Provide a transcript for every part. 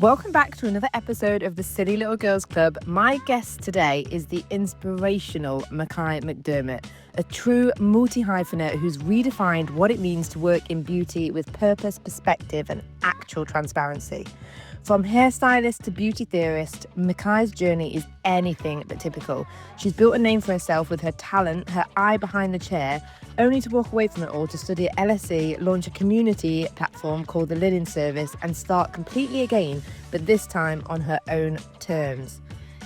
Welcome back to another episode of the Silly Little Girls Club. My guest today is the inspirational Mikai McDermott, a true multi-hyphenate who's redefined what it means to work in beauty with purpose, perspective, and actual transparency. From hairstylist to beauty theorist, Mikai's journey is anything but typical. She's built a name for herself with her talent, her eye behind the chair, only to walk away from it all to study at LSE, launch a community platform called the Linen Service, and start completely again, but this time on her own terms.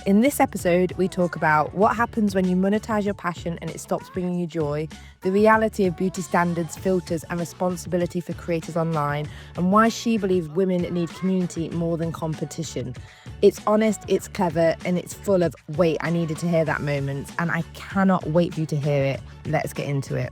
In this episode, we talk about what happens when you monetize your passion and it stops bringing you joy, the reality of beauty standards, filters, and responsibility for creators online, and why she believes women need community more than competition. It's honest, it's clever, and it's full of, wait, I needed to hear that moment, and I cannot wait for you to hear it. Let's get into it.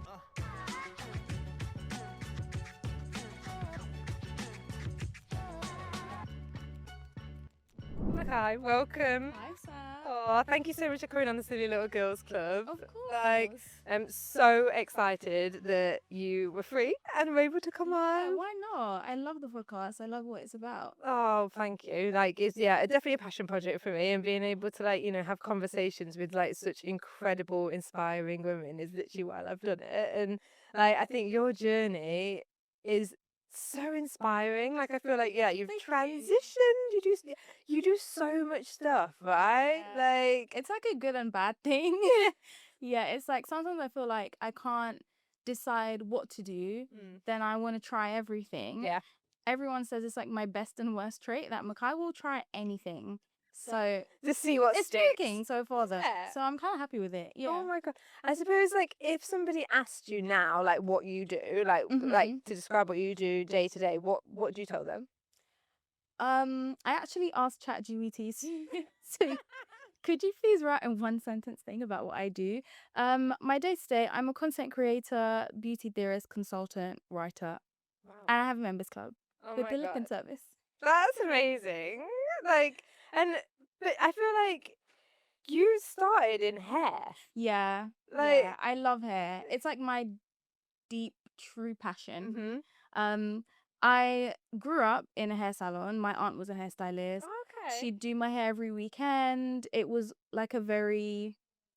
Hi, welcome. Hi, Sam. Oh, thank you so much for coming on the Silly Little Girls Club. Of course. I'm so excited that you were free and were able to come Yeah, on. why not? I love the podcast. I love what it's about. Oh, thank you. It's definitely a passion project for me, and being able to have conversations with such incredible, inspiring women is literally why I've done it. And I think your journey is so inspiring. I feel you've Thank you. transitioned. You do so much stuff, right? Yeah. It's like a good and bad thing. Yeah, it's like sometimes I feel like I can't decide what to do. Then I want to try everything. Yeah. Everyone says it's like my best and worst trait that Makai will try anything. So To see what it's sticks. working so far though. Yeah. So I'm kind of happy with it. Yeah. Oh my God. I suppose if somebody asked you now what you do, Mhm. to describe what you do day to day, what do you tell them? I actually asked ChatGPT so could you please write in one sentence thing about what I do? My day to day, I'm a content creator, beauty theorist, consultant, writer, Wow. and I have a members club Oh with my the God. Lipin service. That's amazing. But I feel you started in hair. Yeah, yeah, I love hair. It's like my deep, true passion. Mhm. I grew up in a hair salon. My aunt was a hairstylist. Okay. She'd do my hair every weekend. It was like it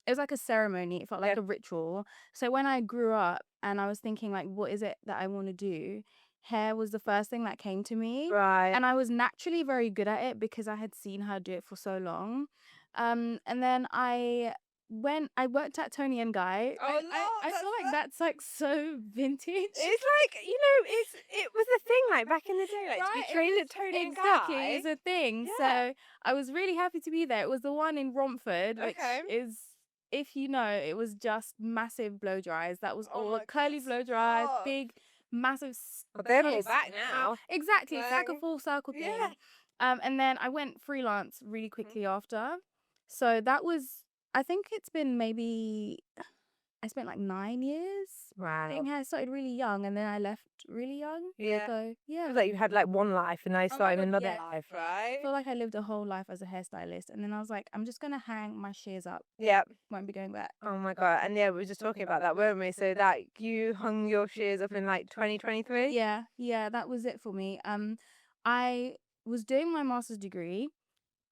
was like a ceremony. It felt like Yeah. a ritual. So when I grew up and I was thinking what is it that I want to do? Hair was the first thing that came to me. Right. And I was naturally very good at it because I had seen her do it for so long. And then when I worked at Tony and Guy, Oh, I feel like that's like so vintage. It's it was a thing back in the day, to be Right, trained at Tony and exactly, Guy. it's a thing. Yeah. So I was really happy to be there. It was the one in Romford, which Okay. is, if you know, it was just massive blow dries. That was Oh all my curly God, blow dries, stop. big, massive. But they're all case. back now. Exactly, it's like a full circle thing. Yeah. And then I went freelance really quickly after. So that was, I think it's been maybe, I spent like 9 years. Wow. I think I started really young and then I left really young. Yeah. So yeah. Feels like you had one life and now you're Oh my starting God, another yeah. life, I right? feel like I lived a whole life as a hairstylist, and then I was like, I'm just gonna hang my shears up. Yep. Won't be going back. Oh my God. And we were just talking about that, weren't we? So that you hung your shears up in 2023? Yeah, that was it for me. I was doing my master's degree,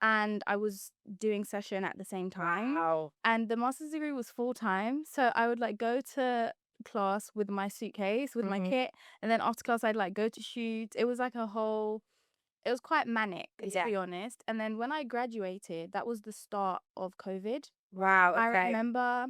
and I was doing session at the same time. Wow. And the master's degree was full time, so I would go to class with my suitcase with my kit, and then after class I'd go to shoots. It was it was quite manic, to be honest. And then when I graduated, that was the start of COVID. Wow. I Okay. remember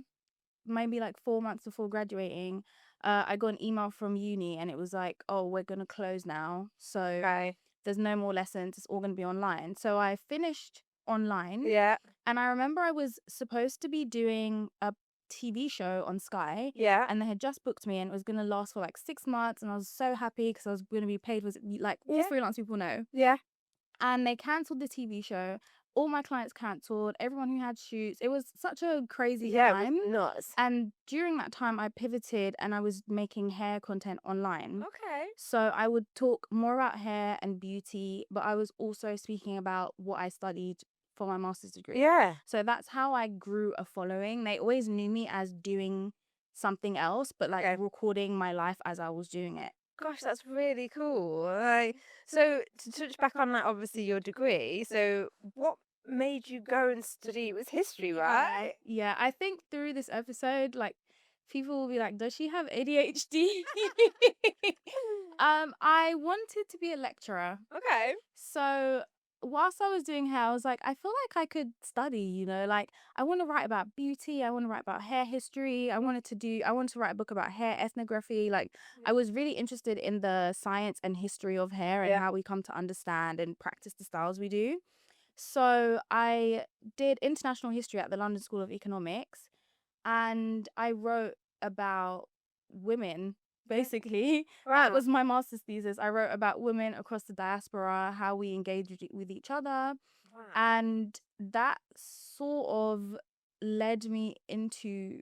maybe 4 months before graduating, I got an email from uni and it was like, oh, we're going to close now. So Okay. there's no more lessons. It's all going to be online. So I finished online. Yeah. And I remember I was supposed to be doing a TV show on Sky. Yeah. And they had just booked me and it was going to last for 6 months. And I was so happy because I was going to be paid, all freelance people know. Yeah. And they cancelled the TV show. All my clients cancelled. Everyone who had shoots. It was such a crazy time. It was nuts. And during that time, I pivoted and I was making hair content online. Okay. So I would talk more about hair and beauty, but I was also speaking about what I studied for my master's degree. Yeah. So that's how I grew a following. They always knew me as doing something else, but recording my life as I was doing it. Gosh, that's really cool. Like, so to touch back on like obviously your degree, so what made you go and study? It was history, right? Yeah, I think through this episode, like people will be like, "Does she have ADHD?" I wanted to be a lecturer, Okay. so whilst I was doing hair, I was like, I feel like I could study. Like I want to write about beauty. I want to write about hair history. I wanted to write a book about hair ethnography. Like I was really interested in the science and history of hair and Yeah. how we come to understand and practice the styles we do. So I did international history at the London School of Economics, and I wrote about women, basically. That Wow. was my master's thesis. I wrote about women across the diaspora, how we engage with each other. Wow. And that sort of led me into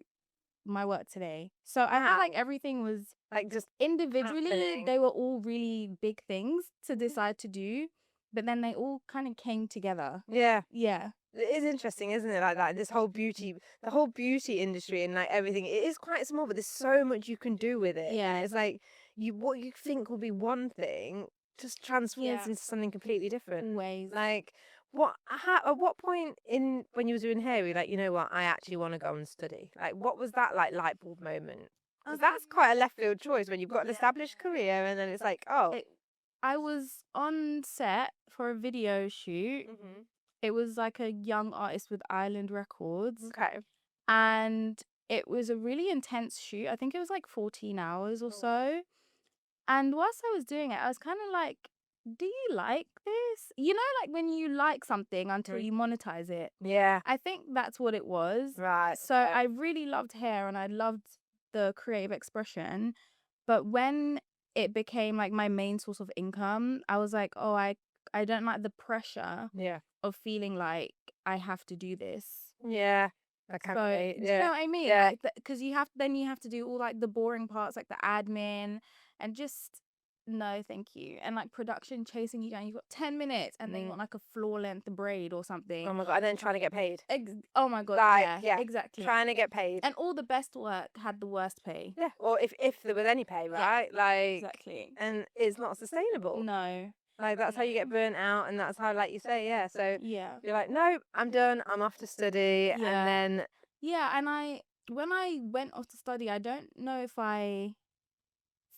my work today. So I felt like Wow. everything was Like just individually, happening. they were all really big things to decide to do, but then they all kind of came together. Yeah. Yeah. It is interesting, isn't it? Like that, this whole the whole beauty industry and like everything. It is quite small, but there's so much you can do with it. Yeah. And it's like what you think will be one thing just transforms Yeah. into something completely different. Ways. Like at what point in when you were doing hair, were you like, you know what, I actually want to go and study? Like, what was that like light bulb moment? Because that's quite a left field choice when you've got an established career and then it's like, oh. I was on set for a video shoot. Mhm. It was like a young artist with Island Records. Okay. And it was a really intense shoot. I think it was like 14 hours or so. And whilst I was doing it, I was kind of like, do you like this? Like when you like something until you monetize it. Yeah. I think that's what it was. Right. So I really loved hair and I loved the creative expression. But when it became like my main source of income, I was like, oh, I don't like the pressure Yeah. of feeling like I have to do this. Yeah. I can't So, relate. do you know what I mean? Yeah. Like, because you have to do all like the boring parts, like the admin, and just no, thank you. And like production chasing you down. You've got 10 minutes, and then you want like a floor length braid or something. Oh my God. And then trying to get paid. Oh my God. Like, Yeah, exactly. Trying to get paid. And all the best work had the worst pay. Yeah. Or if there was any pay, right? Like, Exactly. and it's not sustainable. No. Like, that's how you get burnt out. And that's how, like you say, yeah. So Yeah. you're like, no, I'm done. I'm off to study. Yeah. And then. Yeah. And when I went off to study, I don't know if I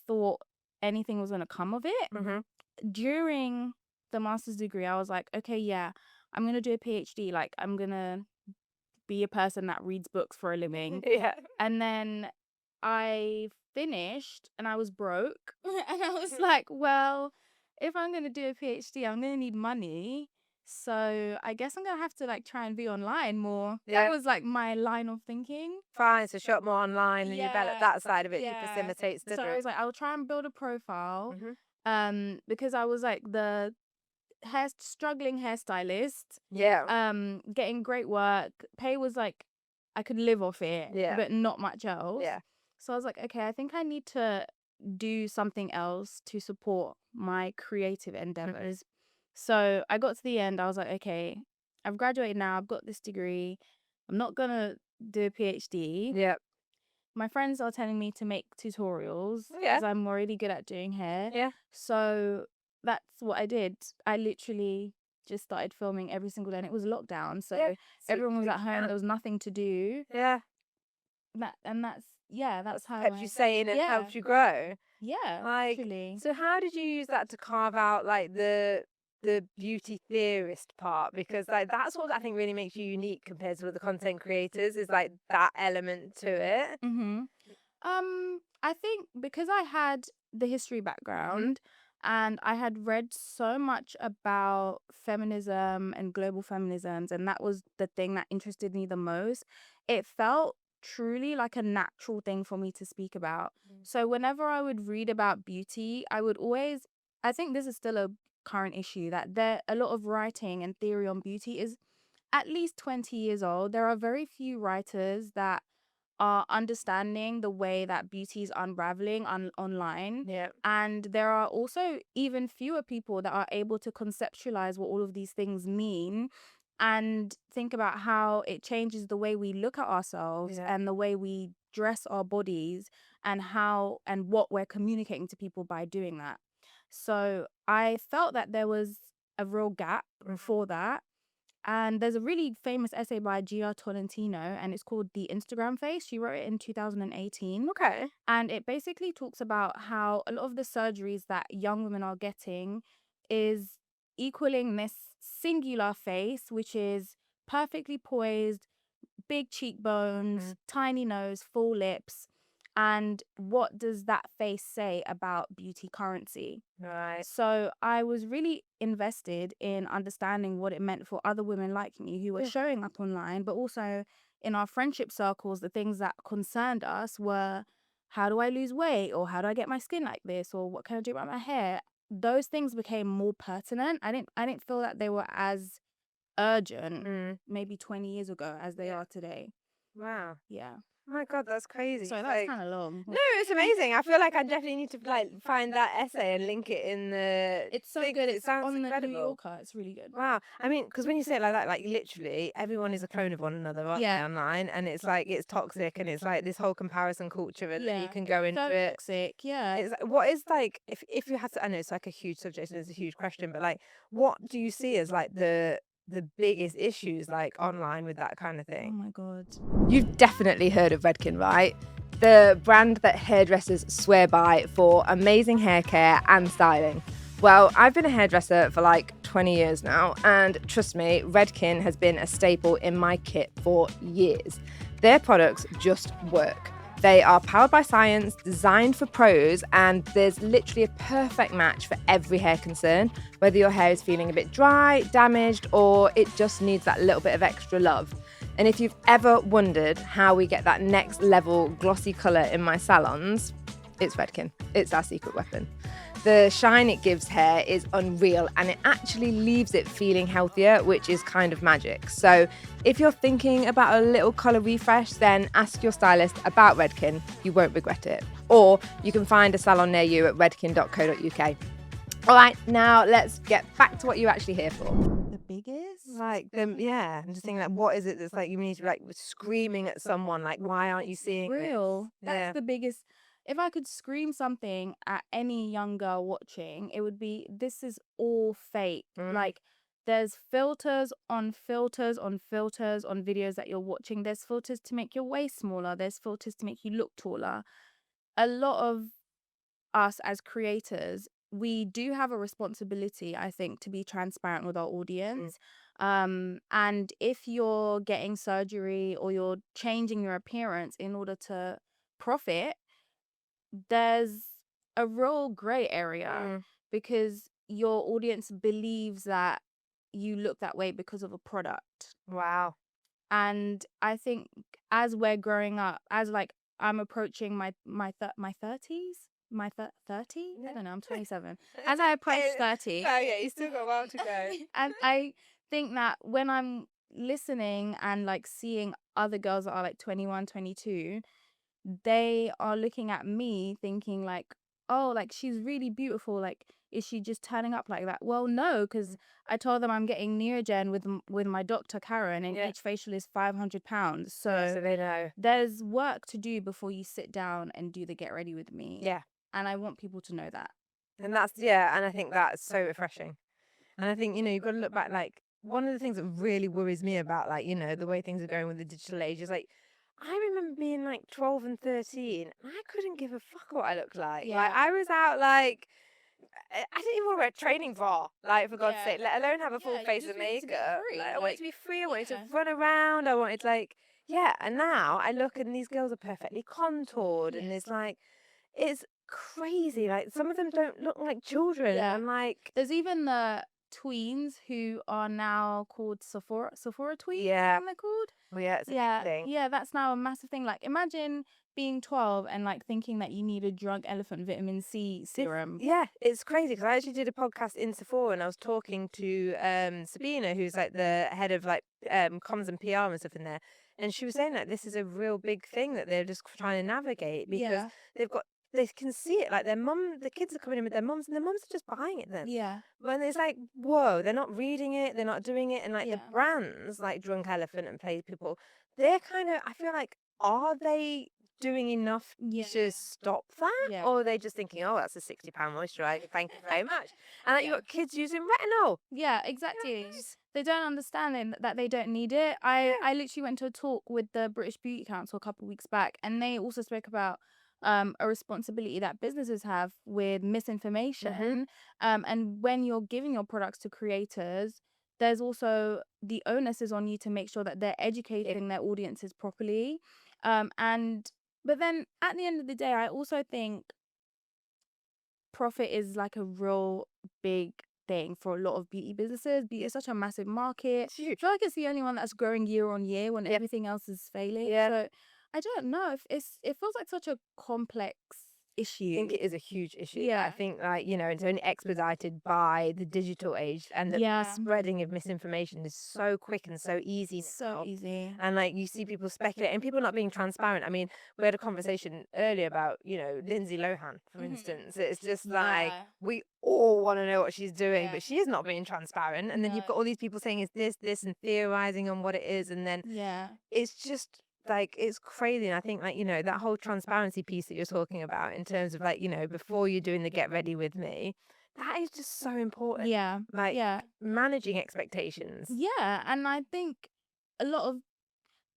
thought anything was going to come of it. Mhm. During the master's degree, I was like, okay, yeah, I'm going to do a PhD. Like, I'm going to be a person that reads books for a living. Yeah. And then I finished and I was broke. And I was like, well, if I'm going to do a PhD, I'm going to need money. So I guess I'm going to have to like try and be online more. Yeah. That was like my line of thinking. Fine. So shop more online and you develop that side of it to facilitate study. So I was like, I'll try and build a profile. Mhm. Because I was like the struggling hairstylist. Yeah. Getting great work. Pay was like I could live off it, Yeah. but not much else. Yeah. So I was like, okay, I think I need to do something else to support my creative endeavors. So I got to the end. I was like, okay, I've graduated now. I've got this degree. I'm not gonna do a PhD. Yeah. My friends are telling me to make tutorials Yeah. because I'm really good at doing hair. Yeah. So that's what I did. I literally just started filming every single day, and it was lockdown, so Yeah. everyone was at home. There was nothing to do. Yeah. That's how Kept you sane and helped you grow. Yeah, Like, literally. so how did you use that to carve out like the beauty theorist part? Because like that's what I think really makes you unique compared to other content creators, is like that element to it. I think because I had the history background and I had read so much about feminism and global feminisms, and that was the thing that interested me the most, it felt truly like a natural thing for me to speak about. So whenever I would read about beauty, I think this is still a current issue, that a lot of writing and theory on beauty is at least 20 years old. There are very few writers that are understanding the way that beauty is unraveling online. Yeah. And there are also even fewer people that are able to conceptualize what all of these things mean and think about how it changes the way we look at ourselves and the way we dress our bodies and how and what we're communicating to people by doing that. So I felt that there was a real gap for that. And there's a really famous essay by Gia Tolentino, and it's called The Instagram Face. She wrote it in 2018. Okay. And it basically talks about how a lot of the surgeries that young women are getting is equaling this singular face, which is perfectly poised, big cheekbones, tiny nose, full lips. And what does that face say about beauty currency? Right. So I was really invested in understanding what it meant for other women like me who were showing up online, but also in our friendship circles, the things that concerned us were, how do I lose weight? Or how do I get my skin like this? Or what can I do about my hair? Those things became more pertinent. I didn't feel that they were as urgent maybe 20 years ago as they are today. Wow. Yeah. Oh my God, that's crazy. Sorry, It's that's like, kind of long. no, it's amazing. I feel like I definitely need to like find that essay and link it in the. It's so thing, good. 'cause It's it sounds on the New incredible. Yorker. It's really good. Wow. I mean, because when you say it like that, like literally everyone is a clone of one another, aren't they, online? And it's like, it's toxic, and it's like this whole comparison culture, and then you can go into So it. toxic. Yeah. It's like, what is like, if you had to, I know it's like a huge subject and it's a huge question, but like, what do you see as like the biggest issues like online with that kind of Oh thing? my God. You've definitely heard of Redken, right? The brand that hairdressers swear by for amazing hair care and styling. Well, I've been a hairdresser for like 20 years now, and trust me, Redken has been a staple in my kit for years. Their products just work. They are powered by science, designed for pros, and there's literally a perfect match for every hair concern, whether your hair is feeling a bit dry, damaged, or it just needs that little bit of extra love. And if you've ever wondered how we get that next level glossy colour in my salons, it's Redken. It's our secret weapon. The shine it gives hair is unreal, and it actually leaves it feeling healthier, which is kind of magic. So if you're thinking about a little colour refresh, then ask your stylist about Redken. You won't regret it. Or you can find a salon near you at redken.co.uk. All right, now let's get back to what you're actually here for. The biggest? Like, yeah, I'm just thinking, like, what is it that's like you need to be like screaming at someone, like, why aren't you seeing Real. this? Yeah. That's the biggest. If I could scream something at any young girl watching, it would be, this is all fake. Like, there's filters on filters on filters on videos that you're watching. There's filters to make your waist smaller. There's filters to make you look taller. A lot of us as creators, we do have a responsibility, I think, to be transparent with our audience. And if you're getting surgery or you're changing your appearance in order to profit, there's a real gray area because your audience believes that you look that way because of a product. Wow. And I think as we're growing up, as like I'm approaching my 30s, 30? I don't know, I'm 27. As I approach 30. Oh yeah, you still got a while to go. And I think that when I'm listening and like seeing other girls that are like 21, 22, they are looking at me thinking like, oh, like she's really beautiful. Like, is she just turning up like that? Well, no, because I told them I'm getting Neogen with my doctor Karen, and each facial is £500. So they know. There's work to do before you sit down and do the get ready with me. Yeah. And I want people to know that. And that's, yeah, and I think that's so refreshing. And I think, you know, you've got to look back, like, one of the things that really worries me about, like, you know, the way things are going with the digital age is, like, I remember being, like, 12 and 13, and I couldn't give a fuck what I looked like. Yeah. Like, I was out, like, I didn't even want to wear a training bra, like, for God's sake, let alone have a full face of makeup. Like, I wanted to be free, I wanted to run around, I wanted, like, and now I look and these girls are perfectly contoured, and it's like, it's crazy. Like, some of them don't look like children. Yeah. I'm like, there's even the tweens who are now called Sephora tweens. Yeah. They're called. well, yeah, it's a big thing. Yeah, that's now a massive thing. Like, imagine being 12 and like thinking that you need a drug elephant vitamin C serum. Yeah, it's crazy because I actually did a podcast in Sephora and I was talking to Sabina, who's like the head of like comms and PR and stuff in there, and she was saying that this is a real big thing that they're just trying to navigate because they can see it, like the kids are coming in with their mums, and their mums are just buying it then. Yeah. When it's like, whoa, they're not reading it, they're not doing it, and like the brands like Drunk Elephant and Play People, they're kind of, I feel like, are they doing enough Yeah. to stop that? Yeah. Or are they just thinking, oh, that's a £60 moisturiser, thank you very much. And like, Yeah. you've got kids using retinol. Yeah, exactly. They don't understand that they don't need it. I literally went to a talk with the British Beauty Council a couple of weeks back, and they also spoke about a responsibility that businesses have with misinformation. And when you're giving your products to creators, there's also the onus is on you to make sure that they're educating their audiences properly. And but then at the end of the day, I also think profit is like a real big thing for a lot of beauty businesses. Beauty is such a massive market. It's huge. I feel like it's the only one that's growing year on year when everything else is failing. So I don't know if it feels like such a complex issue. I think it is a huge issue. Yeah. I think, like, you know, it's only expedited by the digital age, and the spreading of misinformation is so quick and so easy. So easy. And like, you see people speculate and people not being transparent. I mean, we had a conversation earlier about, you know, Lindsay Lohan, for instance. It's just like, we all want to know what she's doing, but she is not being transparent. And then you've got all these people saying it's this, and theorizing on what it is. And then it's just like, it's crazy. And I think, like, you know, that whole transparency piece that you're talking about in terms of, like, you know, before you're doing the get ready with me, that is just so important. Yeah. Like, managing expectations. Yeah. And I think a lot of,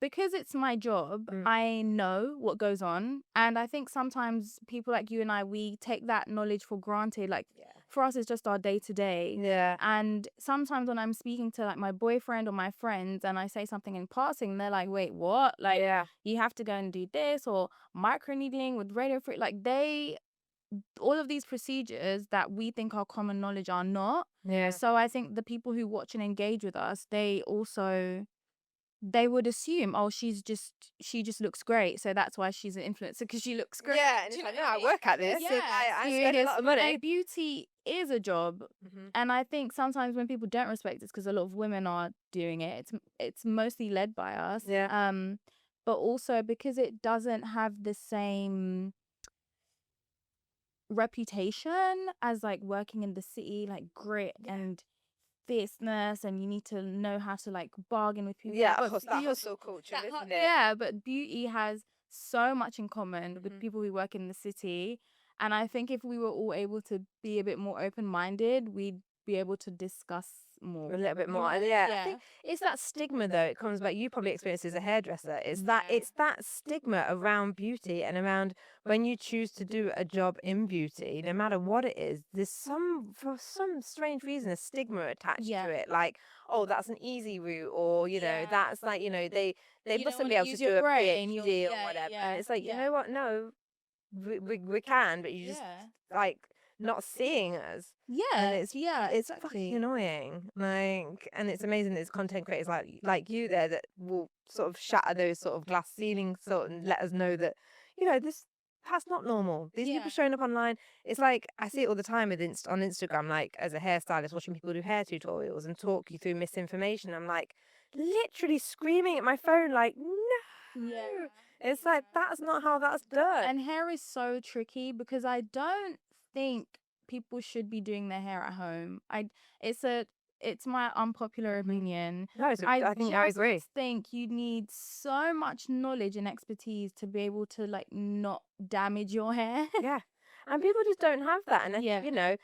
because it's my job, I know what goes on. And I think sometimes people like you and I, we take that knowledge for granted. Like, for us, it's just our day to day. Yeah. And sometimes when I'm speaking to like my boyfriend or my friends and I say something in passing, they're like, wait, what? Like, you have to go and do this, or microneedling with radio free. Like, all of these procedures that we think are common knowledge are not. Yeah. So I think the people who watch and engage with us, they would assume, oh, she just looks great, so that's why she's an influencer, because she looks great. Yeah, and it's like, no, I work at this. Yeah, I spend a lot of money. And beauty is a job, and I think sometimes when people don't respect this, because a lot of women are doing it, it's mostly led by us. But also because it doesn't have the same reputation as like working in the city, like grit and fierceness, and you need to know how to like bargain with people. Yeah, of course, that hustle culture, isn't it? Yeah, but beauty has so much in common with people who work in the city. And I think if we were all able to be a bit more open-minded, we'd be able to discuss more. A little bit more. And I think it's that stigma, though. It comes back, you probably experienced as a hairdresser. It's that stigma around beauty, and around when you choose to do a job in beauty, no matter what it is, there's for some strange reason, a stigma attached to it. Like, oh, that's an easy route, or, you know, that's like, you know, they mustn't be able to do a PhD or whatever. And it's like, you know what? No, we can, but you just like not seeing us. And it's fucking annoying. Like, and it's amazing there's content creators like you there that will sort of shatter those sort of glass ceilings, sort and let us know that, you know, that's not normal. These people showing up online, it's like, I see it all the time with on Instagram, like as a hairstylist, watching people do hair tutorials and talk you through misinformation. I'm like literally screaming at my phone, like, no. It's like, that's not how that's done. And hair is so tricky, because I don't think people should be doing their hair at home. It's my unpopular opinion. No, I think I agree. Think you need so much knowledge and expertise to be able to like not damage your hair. Yeah, and people just don't have that. And you know,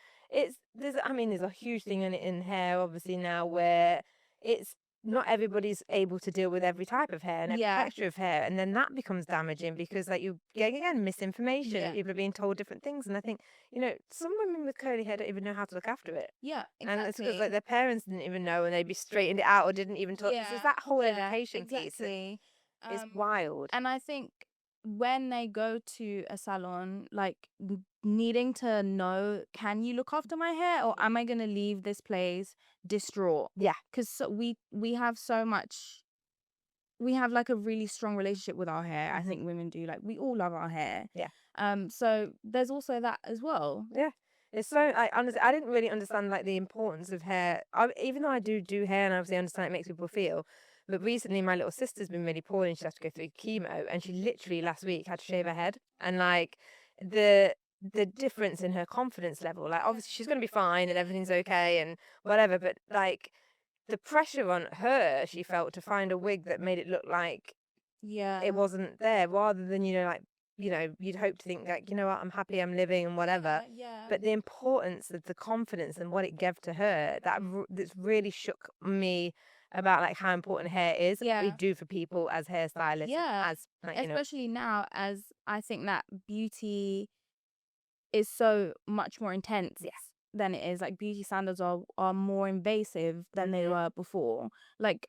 there's a huge thing in hair obviously now, where it's not everybody's able to deal with every type of hair and every texture of hair, and then that becomes damaging, because like you're getting, again, misinformation. People are being told different things, and I think, you know, some women with curly hair don't even know how to look after it. And it's because like their parents didn't even know, and they'd be straightened it out or didn't even talk. It's that whole education piece is wild. And I think when they go to a salon, like needing to know, can you look after my hair, or am I going to leave this place distraught? Because we have so much, we have like a really strong relationship with our hair. I think women do, like, we all love our hair. So there's also that as well. It's so, honestly, I didn't really understand like the importance of hair. Even though I do hair, and obviously I understand it makes people feel. But recently, my little sister's been really poorly, and she had to go through chemo, and she literally last week had to shave her head. And like the difference in her confidence level, like, obviously she's going to be fine and everything's okay and whatever, but like the pressure on her, she felt, to find a wig that made it look like Yeah. it wasn't there, rather than, like, you'd hope to think like, what, I'm happy, I'm living and whatever. Yeah. But the importance of the confidence and what it gave to her, that's really shook me about like how important hair is, what we Yeah. do for people as hairstylists, Yeah. as like, Especially now, as I think that beauty is so much more intense yes. than it is. Like beauty standards are more invasive than they were before. Like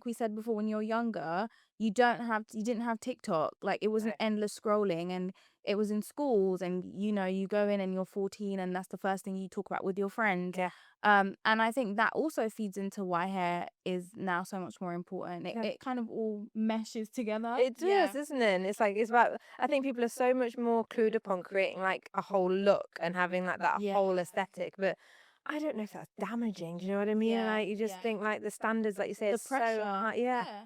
we said before, when you're younger, you didn't have TikTok. Like it wasn't endless scrolling, and it was in schools, and you go in and you're 14 and that's the first thing you talk about with your friends. Yeah. And I think that also feeds into why hair is now so much more important. It kind of all meshes together. It does, isn't it? And it's like, it's about, I think people are so much more clued up on creating like a whole look and having like that whole aesthetic, but I don't know if that's damaging. Do you know what I mean? Yeah, Like, you just think like the standards, like you say, The it's so pressure. high. Yeah.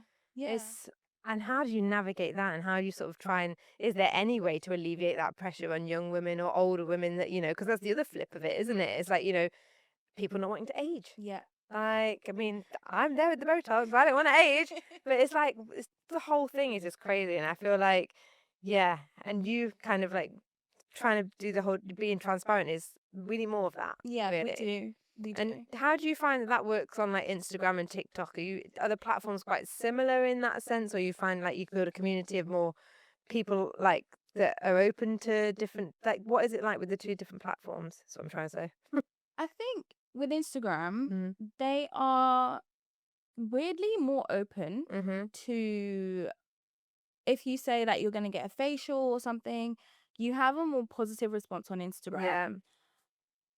It's, and how do you navigate that, and how do you sort of try and, is there any way to alleviate that pressure on young women or older women that, because that's the other flip of it, isn't it? It's like, people not wanting to age. Yeah. Like, I mean, I'm there with the Botox, I don't want to age, but it's like, the whole thing is just crazy. And I feel like, yeah, and you kind of like trying to do the whole being transparent is really more of that. Yeah, we really. do. We do. And how do you find that works on like Instagram and TikTok? Are the platforms quite similar in that sense, or you find like you build a community of more people like that are open to different, like, what is it like with the two different platforms? That's what I'm trying to say. I think with Instagram, Mm. they are weirdly more open Mm-hmm. to, if you say that you're going to get a facial or something, you have a more positive response on Instagram. Yeah.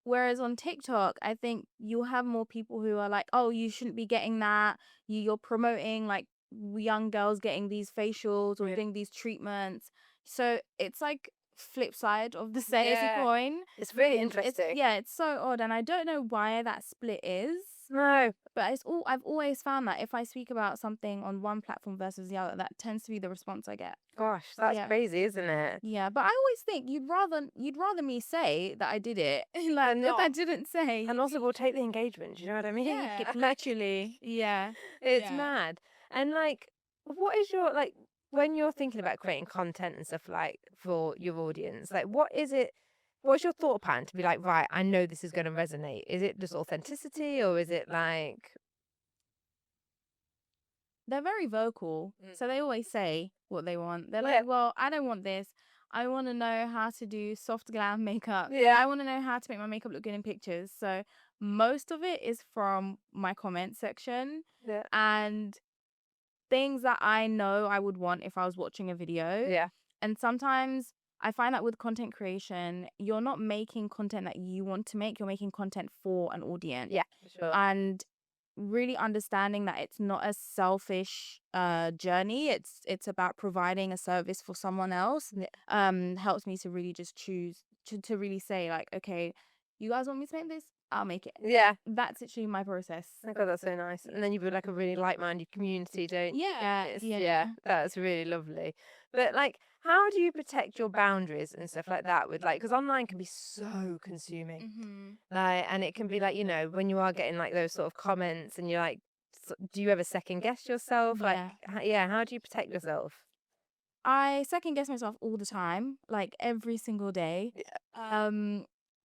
Whereas on TikTok, I think you'll have more people who are like, oh, you shouldn't be getting that. You're promoting like young girls getting these facials or getting these treatments. So it's like flip side of the same coin. It's really interesting. It's so odd. And I don't know why that split is. No. But I've always found that if I speak about something on one platform versus the other, that tends to be the response I get. Gosh, that's crazy, isn't it? Yeah, but I always think you'd rather me say that I did it, like if I didn't say. And also, we'll take the engagement. Do you know what I mean? Yeah, literally. Yeah, It's mad. And like, what is your, like, when you're thinking about creating content and stuff like for your audience, like, what's your thought pattern to be like, right, I know this is going to resonate? Is it just authenticity, or is it like, they're very vocal, so they always say what they want. They're like, well, I don't want this. I want to know how to do soft glam makeup. Yeah. I want to know how to make my makeup look good in pictures. So most of it is from my comment section and things that I know I would want if I was watching a video. Yeah. And sometimes I find that with content creation, you're not making content that you want to make, you're making content for an audience. Yeah, for sure. And really understanding that it's not a selfish journey. It's about providing a service for someone else. Helps me to really just choose to really say like, okay, you guys want me to make this? I'll make it. Yeah. That's actually my process. Oh God, that's so nice. And then you build like a really like-minded community, don't you? Yeah. That's really lovely. But like, how do you protect your boundaries and stuff like that with like, because online can be so consuming. Like, and it can be like, when you are getting like those sort of comments and you're like, do you ever second guess yourself? Like, how do you protect yourself? I second guess myself all the time, like every single day.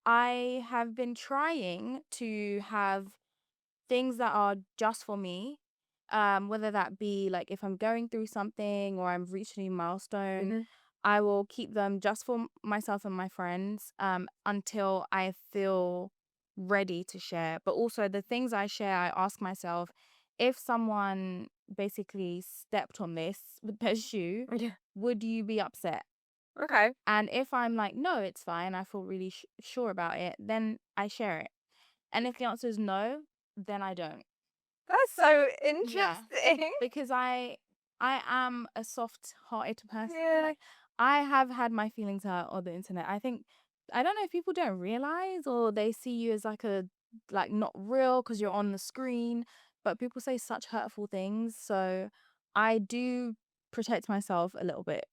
I have been trying to have things that are just for me, whether that be like if I'm going through something or I'm reaching a milestone, I will keep them just for myself and my friends until I feel ready to share. But also the things I share, I ask myself, if someone basically stepped on this with their shoe, would you be upset? Okay. And if I'm like, no, it's fine, I feel really sure about it, then I share it. And if the answer is no, then I don't. That's so interesting. Yeah. Because I am a soft-hearted person. Yeah. Like, I have had my feelings hurt on the internet. I don't know if people don't realize, or they see you as like not real because you're on the screen, but people say such hurtful things. So I do protect myself a little bit,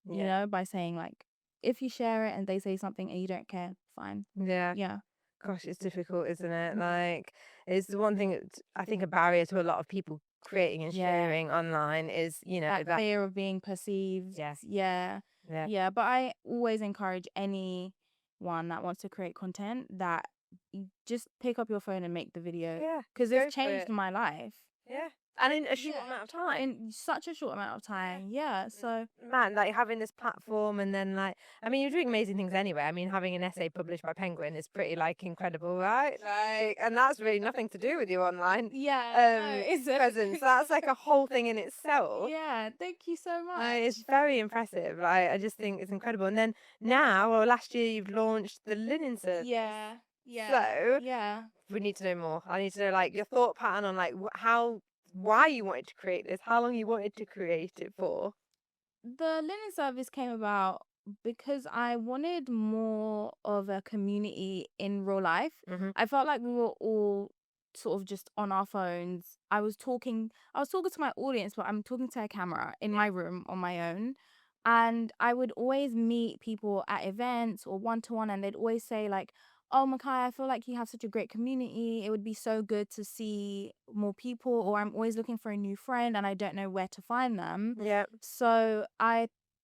by saying like, if you share it and they say something and you don't care, fine. Yeah. Gosh, it's difficult, isn't it? Like, it's the one thing I think a barrier to a lot of people creating and Yeah. sharing online is, you know, That fear of being perceived. Yeah. Yeah. Yeah. Yeah. But I always encourage anyone that wants to create content that you just pick up your phone and make the video. Yeah, Because go it's for changed it. my life. Yeah. And in a short Yeah. amount of time. In such a short amount of time. Yeah. So Man, like having this platform and then like, I mean, you're doing amazing things anyway. I mean, having an essay published by Penguin is pretty like incredible, right? Like, and that's really nothing to do with your online yeah, no, it's presence. That's like a whole thing in itself. yeah. Thank you so much. It's very impressive. Like, I just think it's incredible. And then now, or last year, you've launched the linen service. Yeah. Yeah. So Yeah. we need to know more. I need to know like your thought pattern on like why you wanted to create this, how long you wanted to create it for. The linen service came about because I wanted more of a community in real life. Mm-hmm. I felt like we were all sort of just on our phones. I was talking to my audience, but I'm talking to a camera in my room on my own. And I would always meet people at events or one to one, and they'd always say like, "Oh, Makai, I feel like you have such a great community. It would be so good to see more people," or "I'm always looking for a new friend and I don't know where to find them." Yeah. So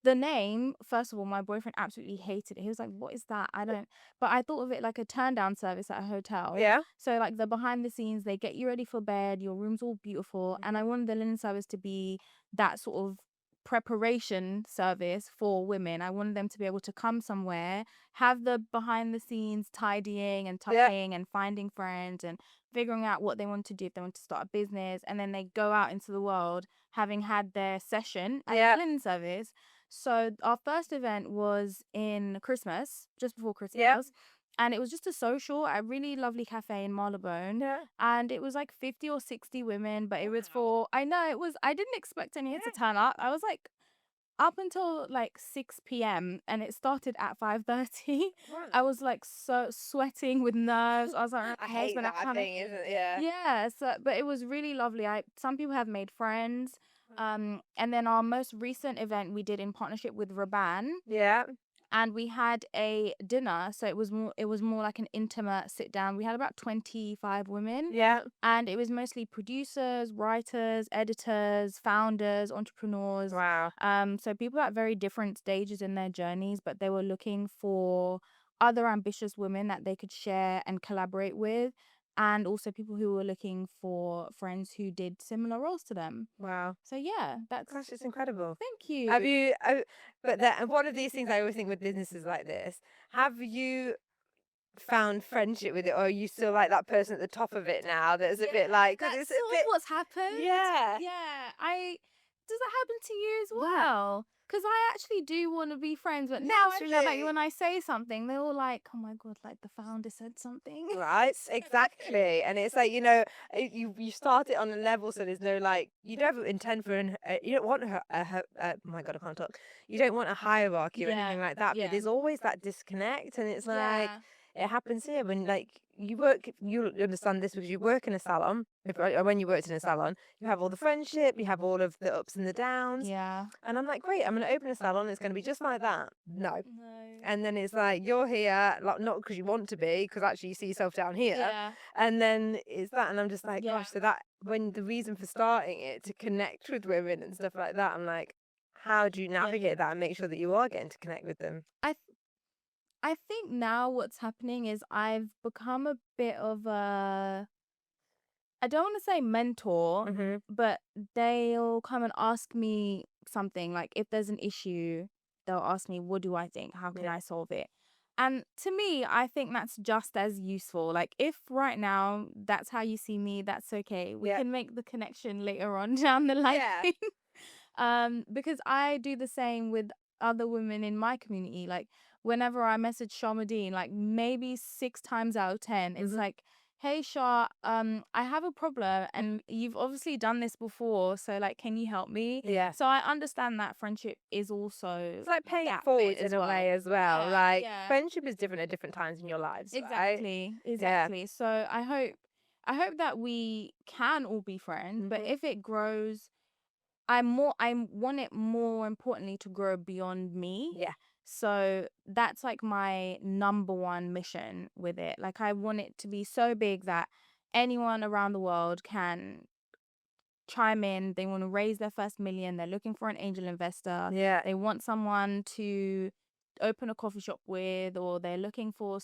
the name, first of all, my boyfriend absolutely hated it. He was like, "What is that? I don't," but I thought of it like a turn down service at a hotel. Yeah. So like the behind the scenes, they get you ready for bed, your room's all beautiful. And I wanted the linen service to be that sort of preparation service for women. I wanted them to be able to come somewhere, have the behind the scenes tidying and tucking and finding friends and figuring out what they want to do, if they want to start a business, and then they go out into the world having had their session at the linen service. So our first event was in Christmas, just before Christmas. And it was just a social at a really lovely cafe in Marylebone. Yeah. And it was like 50 or 60 women, but it was I didn't expect anyone to turn up. I was like up until like 6 p.m. and it started at 5:30. I was like so sweating with nerves. I was like, I hate that thing, isn't it? Yeah. Yeah, so but it was really lovely. Some people have made friends. And then our most recent event we did in partnership with Raban. Yeah. And we had a dinner, so it was more like an intimate sit down. We had about 25 women. Yeah. And it was mostly producers, writers, editors, founders, entrepreneurs. Wow. So people at very different stages in their journeys, but they were looking for other ambitious women that they could share and collaborate with, and also people who were looking for friends who did similar roles to them. Wow. So yeah, Gosh, it's incredible. Thank you. Have you? But that one of these things I always think with businesses like this. Have you found friendship with it, or are you still like that person at the top of it now? That's a bit like because That's it's a bit. what's happened. Yeah. Yeah. Does that happen to you as well? Because I actually do want to be friends, but now I like do. when I say something, they're all like, "Oh my god, like the founder said something." Right, exactly. And it's like, you know, you start it on a level, so there's no like, you don't intend for you don't want oh my god, I can't talk. You don't want a hierarchy or anything like that, but there's always that disconnect, and it's like it happens here when like you understand this because you work in a salon. When you worked in a salon, you have all the friendship, you have all of the ups and the downs. Yeah. And I'm like, great, I'm going to open a salon. It's going to be just like that. No. No. And then it's like, you're here, like, not because you want to be, because actually you see yourself down here. Yeah. And then it's that. And I'm just like, gosh, so that when the reason for starting it to connect with women and stuff like that, I'm like, how do you navigate that and make sure that you are getting to connect with them? I think now what's happening is I've become a bit of a, I don't want to say mentor, but they'll come and ask me something. Like if there's an issue, they'll ask me, what do I think? How can I solve it? And to me, I think that's just as useful. Like if right now that's how you see me, that's okay. We can make the connection later on down the line. Because I do the same with other women in my community. Like whenever I message Sharmadine, like maybe 6 times out of 10, it's like, "Hey Shar, I have a problem and you've obviously done this before, so like can you help me?" Yeah. So I understand that friendship is also It's like paying it that forward bit in a way as well. Like yeah. friendship is different at different times in your lives. Right? Exactly. So I hope that we can all be friends, but if it grows, I want it more importantly to grow beyond me. Yeah. So that's like my number one mission with it. Like I want it to be so big that anyone around the world can chime in. They want to raise their first million. They're looking for an angel investor. Yeah. They want someone to open a coffee shop with, or they're looking for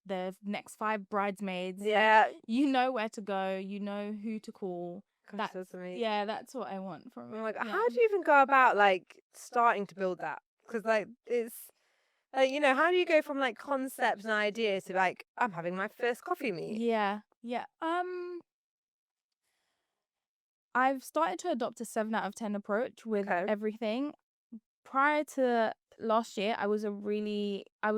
the next 5 bridesmaids. Yeah. You know where to go. You know who to call. Gosh, that's amazing. Yeah, that's what I want from it. Oh my God. Yeah. How do you even go about like starting to build that? Because like it's you know, how do you go from like concept and idea to like I'm having my first coffee meet? Yeah. I've started to adopt a 7 out of 10 approach with Okay. everything. Prior to last year, I was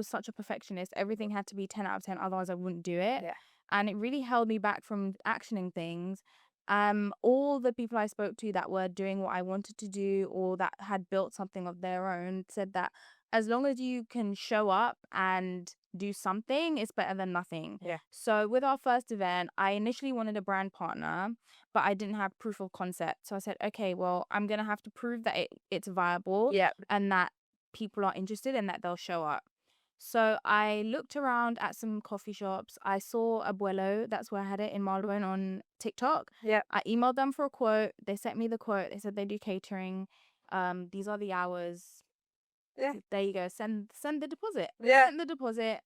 such a perfectionist. Everything had to be 10 out of 10, otherwise I wouldn't do it. Yeah. And it really held me back from actioning things. All the people I spoke to that were doing what I wanted to do, or that had built something of their own, said that as long as you can show up and do something, it's better than nothing. Yeah. So with our first event, I initially wanted a brand partner, but I didn't have proof of concept. So I said, okay, well, I'm going to have to prove that it's viable, Yeah. and that people are interested and that they'll show up. So I looked around at some coffee shops. I saw Abuelo, that's where I had it, in Marylebone on TikTok. Yeah. I emailed them for a quote. They sent me the quote. They said they do catering. These are the hours. Yeah. There you go. Send the deposit. Yeah. Send the deposit.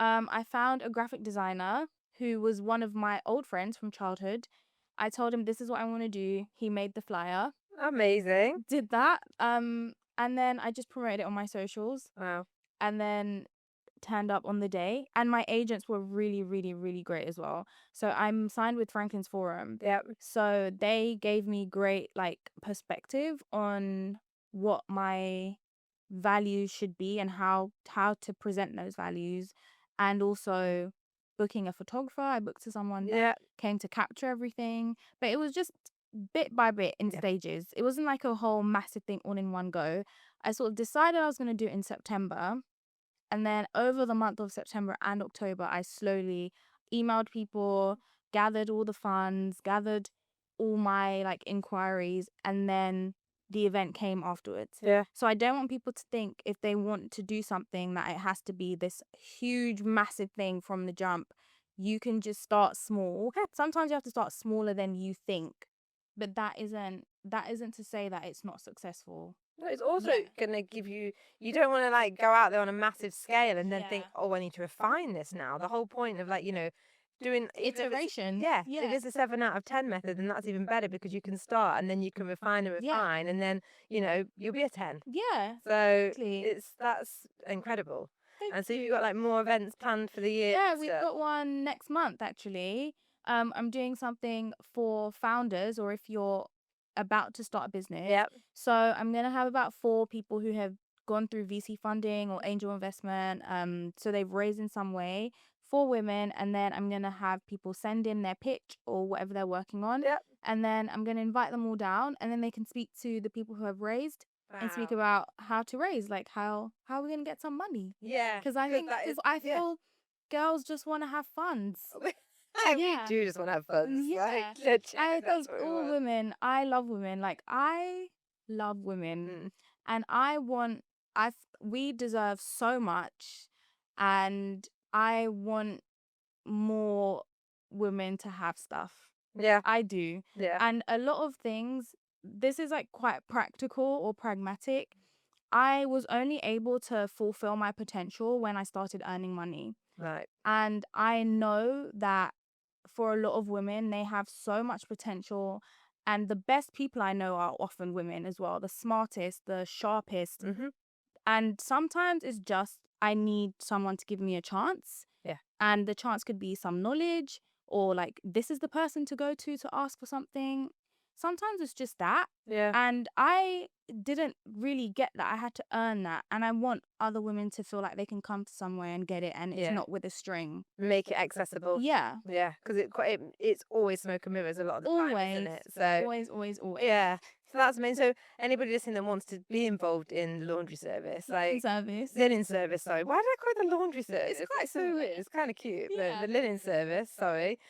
I found a graphic designer who was one of my old friends from childhood. I told him this is what I want to do. He made the flyer. Amazing. Did that. And then I just promoted it on my socials. Wow. And then turned up on the day. And my agents were really, really, really great as well. So I'm signed with Franklin's Forum. Yeah. So they gave me great like perspective on what my values should be and how to present those values, and also booking a photographer. I booked someone that came to capture everything, but it was just bit by bit in stages. It wasn't like a whole massive thing all in one go. I sort of decided I was going to do it in September, and then over the month of September and October, I slowly emailed people, gathered all the funds, gathered all my like inquiries, and then the event came afterwards. Yeah. So I don't want people to think if they want to do something that it has to be this huge, massive thing from the jump. You can just start small. Sometimes you have to start smaller than you think, but that isn't to say that it's not successful. No, it's also going to give you don't want to like go out there on a massive scale and then think, oh, I need to refine this now. The whole point of like, you know, doing iteration. If it's a 7 out of 10 method, then that's even better, because you can start and then you can refine and then, you know, you'll be a 10. Yeah. So that's incredible. And so you've got like more events planned for the year. Yeah, we've got one next month actually. I'm doing something for founders, or if you're about to start a business. Yep. So I'm gonna have about 4 people who have gone through VC funding or angel investment. So they've raised in some way, 4 women, and then I'm gonna have people send in their pitch or whatever they're working on. Yep. And then I'm gonna invite them all down, and then they can speak to the people who have raised and speak about how to raise, like how are we gonna get some money? Yeah. Because I feel girls just want to have funds. We do just want to have fun. Yeah. Like, all women. I love women. Like, I love women. And we deserve so much. And I want more women to have stuff. Yeah. I do. Yeah. And a lot of things, this is like quite practical or pragmatic. I was only able to fulfill my potential when I started earning money. Right. And I know that for a lot of women, they have so much potential, and the best people I know are often women as well, the smartest, the sharpest. Mm-hmm. And sometimes it's just I need someone to give me a chance. Yeah. And the chance could be some knowledge, or like this is the person to go to ask for something. Sometimes it's just that. Yeah. And I didn't really get that. I had to earn that. And I want other women to feel like they can come to somewhere and get it, and it's not with a string. Make it accessible. Yeah. Yeah. Because it's always smoke and mirrors a lot of the time, isn't it? So Always. Yeah. So that's amazing. So anybody listening that wants to be involved in laundry service, like linen service, sorry. Why did I call it the laundry service? It's quite so weird. It's kind of cute. Yeah. The linen service, sorry.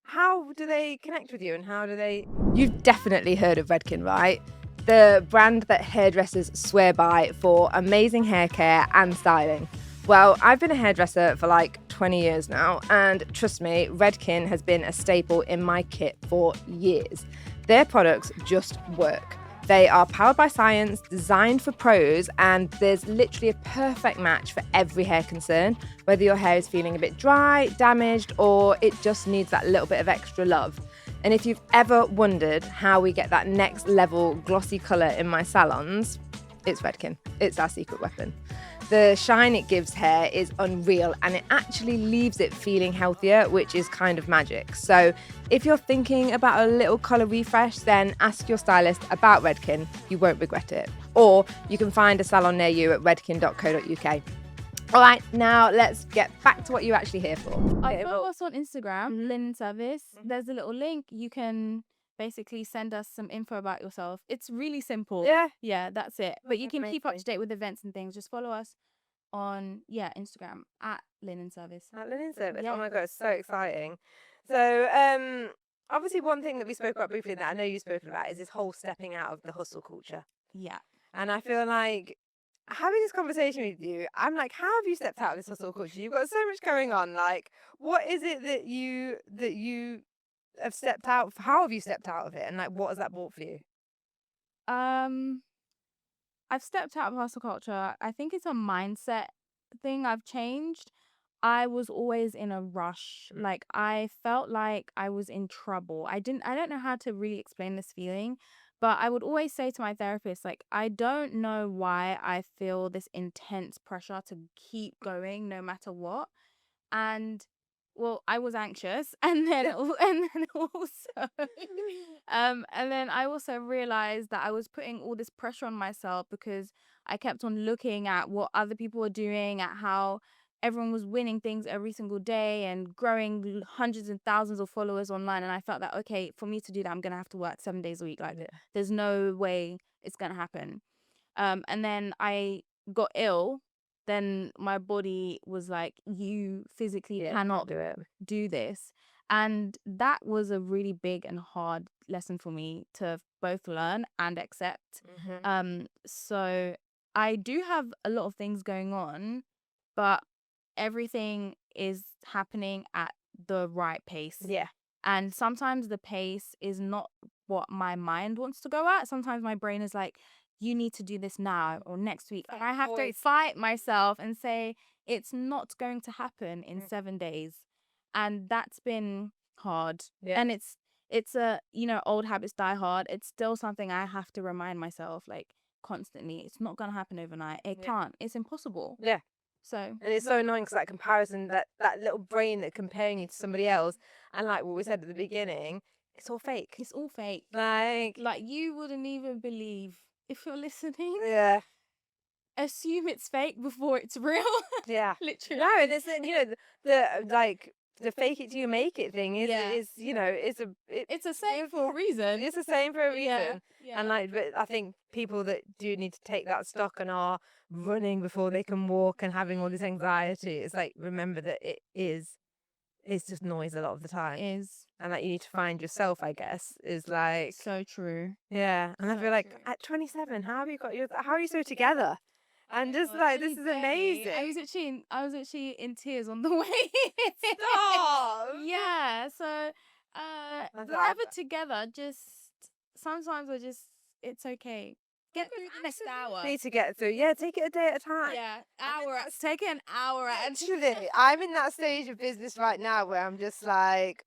How do they connect with you, and how do they... You've definitely heard of Redken, right? The brand that hairdressers swear by for amazing hair care and styling. Well, I've been a hairdresser for like 20 years now, and trust me, Redken has been a staple in my kit for years. Their products just work. They are powered by science, designed for pros, and there's literally a perfect match for every hair concern, whether your hair is feeling a bit dry, damaged, or it just needs that little bit of extra love. And if you've ever wondered how we get that next level glossy colour in my salons, it's Redken. It's our secret weapon. The shine it gives hair is unreal, and it actually leaves it feeling healthier, which is kind of magic. So if you're thinking about a little colour refresh, then ask your stylist about Redken. You won't regret it. Or you can find a salon near you at redken.co.uk. All right, now let's get back to what you're actually here for. Follow us on Instagram, Linen Service. There's a little link. You can basically send us some info about yourself. It's really simple. Yeah, that's it. But you can keep up to date with events and things. Just follow us on Instagram at Linen Service. At Linen Service. Yeah. Oh my god, it's so exciting. So obviously one thing that we spoke about briefly that I know you've spoken about is this whole stepping out of the hustle culture. Yeah. And I feel like having this conversation with you, I'm like, how have you stepped out of this hustle culture? You've got so much going on. Like, what is it that you have stepped out? How have you stepped out of it? And like, what has that brought for you? I've stepped out of hustle culture. I think it's a mindset thing I've changed. I was always in a rush. Like, I felt like I was in trouble. I don't know how to really explain this feeling, but I would always say to my therapist, like, I don't know why I feel this intense pressure to keep going no matter what. And well, I was anxious, and then I also realized that I was putting all this pressure on myself because I kept on looking at what other people were doing, at how everyone was winning things every single day and growing hundreds and thousands of followers online. And I felt that, okay, for me to do that, I'm gonna have to work 7 days a week. Like, there's no way it's gonna happen. And then I got ill. Then my body was like, you physically cannot do this. And that was a really big and hard lesson for me to both learn and accept. So I do have a lot of things going on, but everything is happening at the right pace. Yeah. And sometimes the pace is not what my mind wants to go at. Sometimes my brain is like, you need to do this now or next week. And I have to fight myself and say, it's not going to happen in 7 days. And that's been hard. Yeah. And it's a, old habits die hard. It's still something I have to remind myself, like, constantly. It's not going to happen overnight. It can't. It's impossible. Yeah. So, and it's so annoying because that comparison, that little brain that comparing you to somebody else, and like what we said at the beginning, it's all fake. it's all fake. Like, You wouldn't even believe, if you're listening, yeah, assume it's fake before it's real. yeah. Literally. No, and it's the fake it till you make it thing is It's a saying for a reason. It's the same for a reason. Yeah. And but I think people that do need to take that stock and are running before they can walk and having all this anxiety, it's like, remember that it's just noise a lot of the time. It is. And that you need to find yourself, I guess, is like, So true. yeah. And I feel like at 27, how are you so together? And just like, this is amazing. I was actually in tears on the way. Stop. Yeah. So live it together. Just sometimes it's okay. Get through the next hour. Need to get through. Yeah, take it a day at a time. Yeah, take it an hour at a time. Actually, I'm in that stage of business right now where I'm just like,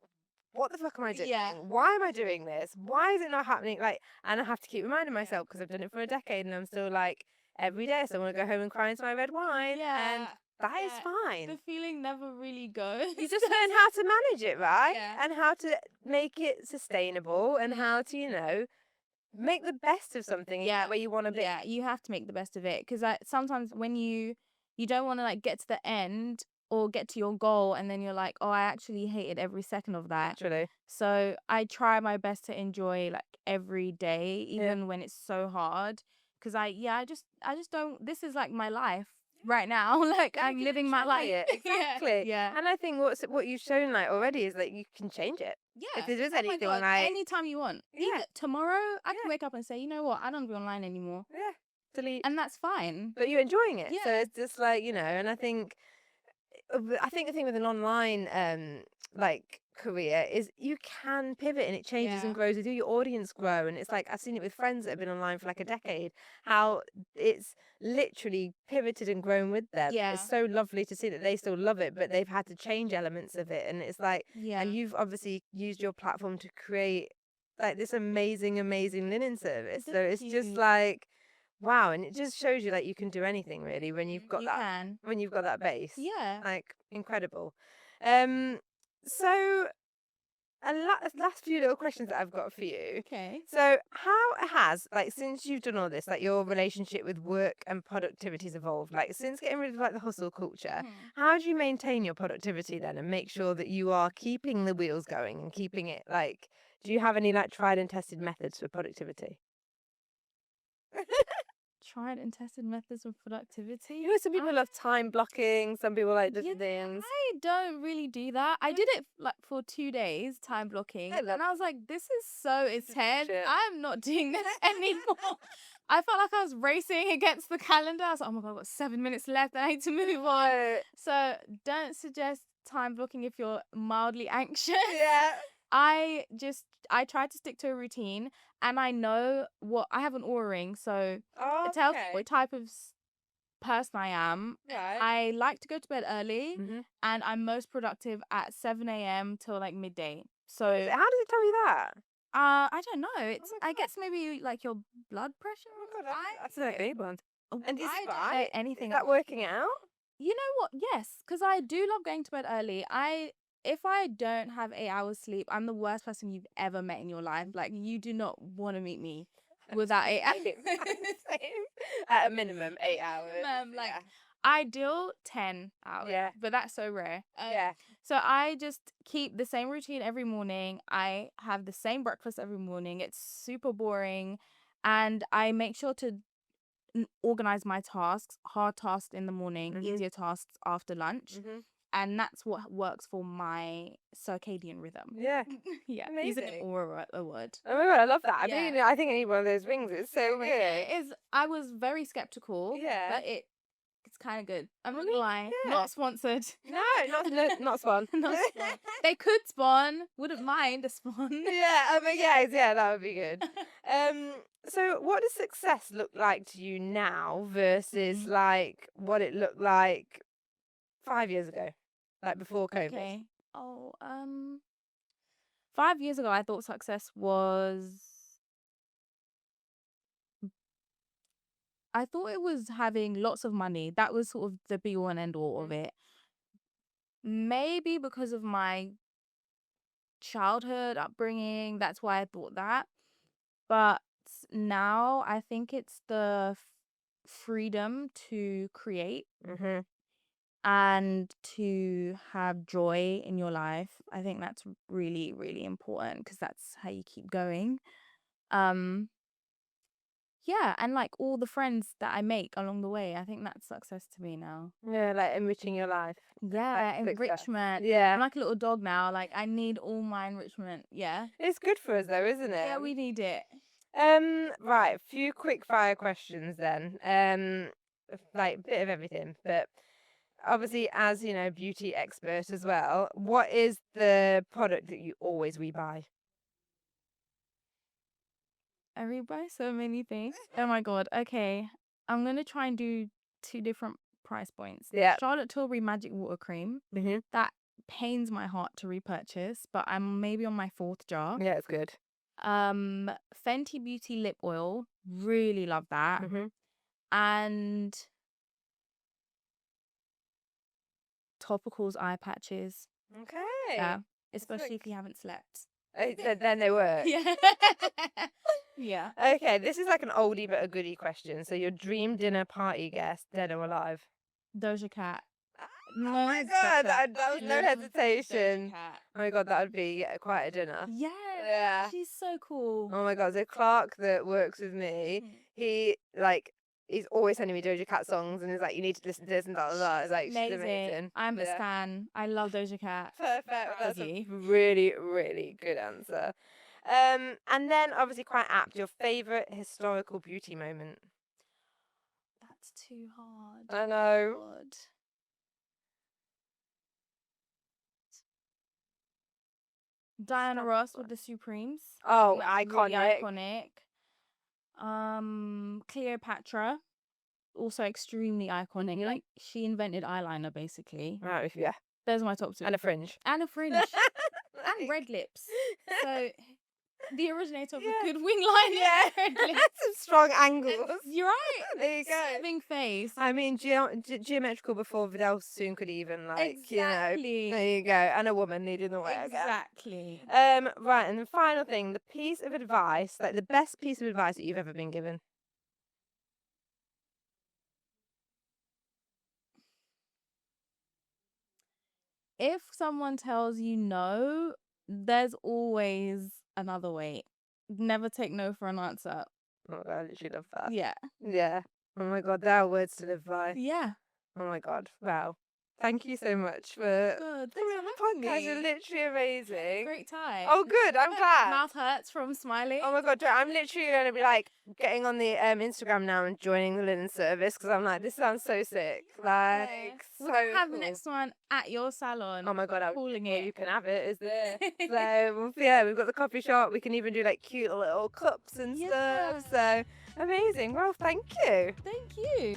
what the fuck am I doing? Yeah. Why am I doing this? Why is it not happening? Like, and I have to keep reminding myself because I've done it for a decade and I'm still like, every day so I want to go home and cry into my red wine. Yeah. And that is fine. The feeling never really goes. You just learn how to manage it, right? Yeah. And how to make it sustainable and how to, make the best of something where you want to be. Yeah, you have to make the best of it because sometimes when you don't want to like get to the end or get to your goal and then you're like, oh, I actually hated every second of that. Literally. So I try my best to enjoy like every day, even when it's so hard. Because I just don't. This is like my life right now. Like, I'm living my life. Exactly. Yeah. And I think what you've shown like already is like you can change it. Yeah. If there is anything anytime you want. Yeah. Even tomorrow, I can wake up and say, you know what? I don't be online anymore. Yeah. sleep. And that's fine. But you're enjoying it. So Yeah. it's just like, and I think the thing with an online like career is you can pivot and it changes and Yeah. grows with you. Your audience grow, and it's like I've seen it with friends that have been online for like a decade, how it's literally pivoted and grown with them. Yeah. It's so lovely to see that they still love it, but they've had to change elements of it, and it's like, Yeah. and you've obviously used your platform to create like this amazing linen service. So it's just like, wow, and it just shows you like you can do anything really when you've got when you've got that base. Yeah. Like incredible. So last few little questions that I've got for you. Okay. So how has, like, since you've done all this, like your relationship with work and productivity's evolved? Like since getting rid of like the hustle culture, how do you maintain your productivity then and make sure that you are keeping the wheels going and keeping it like, do you have any like tried and tested methods for productivity? Tried and tested methods of productivity. Some people love time blocking. Some people like different Yeah, things. I don't really do that. I did it like for 2 days, time blocking, and I was like, this is so intense. shit. I'm not doing this anymore. I felt like I was racing against the calendar. I was like, oh my God, I've got 7 minutes left. I need to move on. So don't suggest time blocking if you're mildly anxious. Yeah. I try to stick to a routine, and I know what I have an aura ring, so it tells me what type of person I am. Right. I like to go to bed early, and I'm most productive at 7 a.m. till like midday. So How does it tell you that? I don't know. It's I guess maybe like your blood pressure. Oh my God, that's like any one. And is I it don't right? know anything. Is that working out? You know what? Yes, because I do love going to bed early. If I don't have 8 hours sleep, I'm the worst person you've ever met in your life. Like, you do not want to meet me without 8 hours. Same. At a minimum, 8 hours. Like, ideal 10 hours. Yeah. But that's so rare. Yeah. So I just keep the same routine every morning. I have the same breakfast every morning. It's super boring. And I make sure to organize my tasks, hard tasks in the morning, easier tasks after lunch. And that's what works for my circadian rhythm. Yeah. Yeah. Amazing. Using an aura word. Oh my God, I love that. Yeah. I mean, I think I need one of those rings. It's so weird. It is. I was very skeptical. Yeah. But it's kind of good. I'm not gonna lie. Yeah. Not sponsored. No, not spawn. Not spawn. They could spawn. Wouldn't mind a spawn. Yeah, oh my God, yeah, that would be good. So what does success look like to you now versus like what it looked like 5 years ago, like before COVID? Okay. 5 years ago, I thought success was. I thought it was having lots of money. That was sort of the be all and end all of it. Maybe because of my childhood upbringing, that's why I thought that. But now I think it's the freedom to create and to have joy in your life. I think that's really, really important because that's how you keep going. Yeah, and like all the friends that I make along the way, I think that's success to me now. Yeah, like enriching your life. Yeah, Like success. enrichment. Yeah. I'm like a little dog now. Like, I need all my enrichment. Yeah. It's good for us though, isn't it? Yeah, we need it. Right, a few quick fire questions then. Like a bit of everything, but obviously as, beauty expert as well, what is the product that you always rebuy? I rebuy so many things. Oh my God. Okay. I'm going to try and do 2 different price points. Yeah. Charlotte Tilbury Magic Water Cream. That pains my heart to repurchase, but I'm maybe on my 4th jar. Yeah, it's good. Fenty Beauty Lip Oil. Really love that. And Topicals eye patches. Okay. Yeah. Especially if you haven't slept. Then they work. Yeah. Yeah. Okay, this is like an oldie but a goodie question. So your dream dinner party guest, dead or alive? Doja Cat. Oh my God, that was no hesitation. Doja Cat. Oh my God, that would be quite a dinner. Yeah. She's so cool. Oh my God, so Clark that works with me, he's always sending me Doja Cat songs and he's like, you need to listen to this and blah, blah, blah. It's like, she's amazing. I'm a stan. I love Doja Cat. Perfect. That's a really, really good answer. And then obviously quite apt, your favourite historical beauty moment? It's too hard. I know. God. Diana Ross with the Supremes. Oh, That's iconic. really iconic. Cleopatra, also extremely iconic. Like, she invented eyeliner, basically. Right, yeah. Those are my top two. And a fringe. And a fringe. And red lips. So, the originator of the good wing line. Yeah. Red lips. Some strong angles. You're right. There you go. Saving face. I mean, geometrical before Vidal soon could even, like, Exactly. you know. There you go. And a woman leading the way, Exactly. I guess. Right, and the final thing, the piece of advice, like the best piece of advice that you've ever been given. If someone tells you no, there's always another way. Never take no for an answer. Oh, I literally love that. Yeah. Yeah. Oh my God, there are words to live by. Yeah. Oh my God. Wow. Thank you so much for Good. coming on the podcast. You're literally amazing. Great time. Oh, good. I'm glad. Mouth hurts from smiling. Oh my God, I'm literally going to be like getting on the Instagram now and joining the linen service because I'm like, this sounds so sick. Like, so have cool. the next one at your salon. Oh my God, I'm calling well, it. you can have it, is there? So, yeah, we've got the coffee shop. We can even do like cute little cups and stuff. So, amazing. Well, thank you. Thank you.